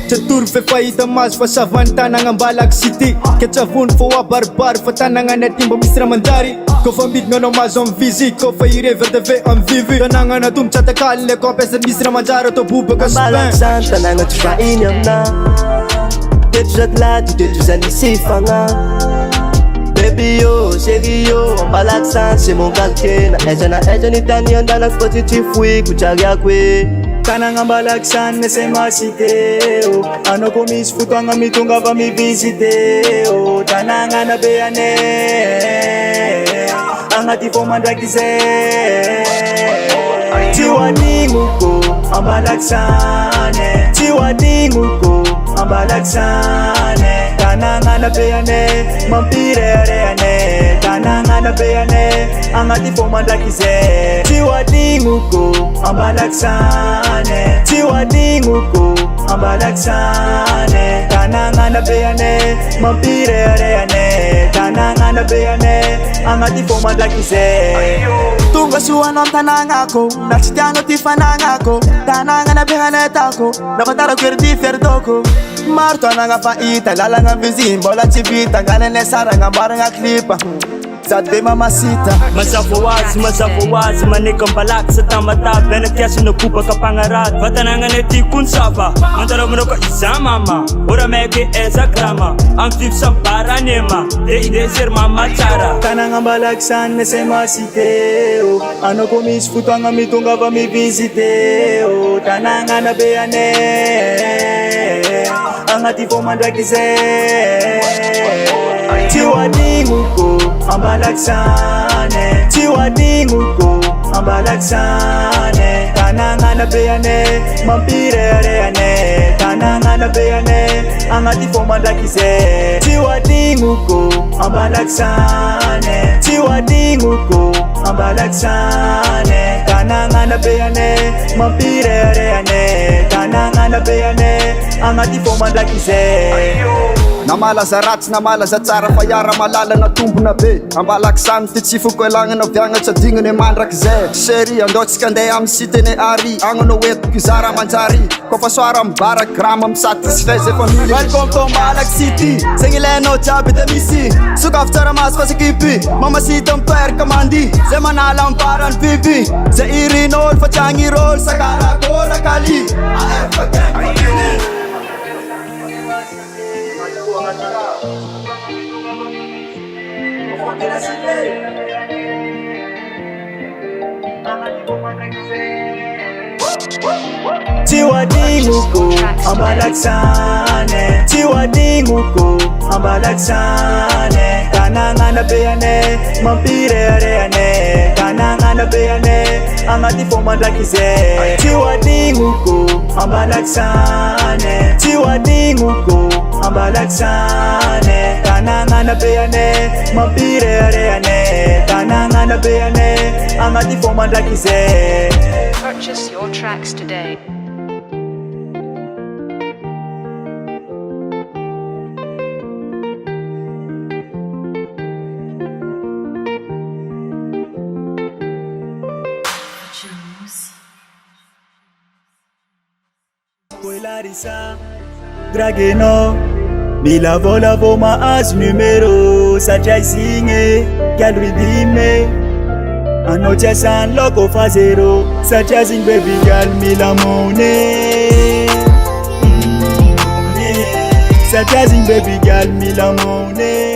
Catur fe fahita mas fa savan tanangan balak city Kecavun fo a barbar fa tanangan na timba misra mandari Ko fambit ngono mas on vizi Ko fa ire verde ve an vivi Tanangan na tum chata kalle ko pesa misra manjaro to buba ka span Balaksan tanangan tufa inyam na Tetu zatlatu tetu zanisifanga Baby yo, chérie yo, balaksan c'est mon calque Na eja ni tani andana positif oui kuchaga kwe Tanangan balaksan na se masiteo Ano ko misfutanga mitunga pa mi visiteo Tanangan na beyane Angati fo mandrakize Tiwa ninguko ambalaksane Tiwa ninguko ambalaksane Tanangan na beyane mampirereane Tanangan na beyane angati fo mandrakize Tiwa ninguko ambalaksane Tiwa ninguko ambalaksane Tanangan na beyane mampirereane Tanangan na beyane angati fo mandrakize Tunga suanom tanangako Naksitiano tifanangako Tanangan na bihanetako Nabatara kwerdi ferdoko Marto nanga faita Lalanga vizin Bola chivita Ganene saranga Baranga klipa Sade mamacita Mazafowazi Manikang balak sa tamata Benekyaso nakupa kapangarat Vatanangan eti kunsaba Mandara mo na ka isa mama Ora meke eza grama Ang tip sa paranema De ser mama chara Tanangan balaksan na se masiteo Ano ko misfutanga mitunga pa mi visiteo Tanangan na beyane Angati fo mandrakize Tiwa ninguko ambalaksane Tiwa ninguko ambalaksane Tanangan na beyane mampirereane Tanangan na beyane angati fo mandrakize Tiwa ninguko ambalaksane Tiwa ninguko ambalaksane Tanangan na beyane mampirereane Tanangan na beyane angati fo mandrakize Namala za ratsy namala za tsara fa iara malala na tombona be Ambalaksany ty tsy fokoelagna viagna tsy adignany mandraky zay Chérie andaotsika andeha amy sitene ary Agnano etiko zara manjary Kofa soara mibarak grama misatisfait zay famille Welcome to Balak City Zegny ilainao jiaby de misy Sokafy tsara maso fa s'équipe Mamacita mitoeraka mandi Zay manala ambarany biby Zay irin'olo fa tiagny rôle Sakarakôra kali AF gang Tiwa ninguko ambalaksane Tiwa ninguko ambalaksane Tanangan na beyane mampirereane Tanangan na beyane angati fo mandrakize Tiwa ninguko ambalaksane Tiwa ninguko ambalaksane Tanangan na beyane mampirereane Tanangan na beyane angati fo mandrakize Purchase your tracks today. Poi Larissa Drageno Milavo mahazo numero Satria isigny Kialo ridime Anao tsy asany loko fa zero Satria zigny baby girl mila money Satria zigny baby girl mila money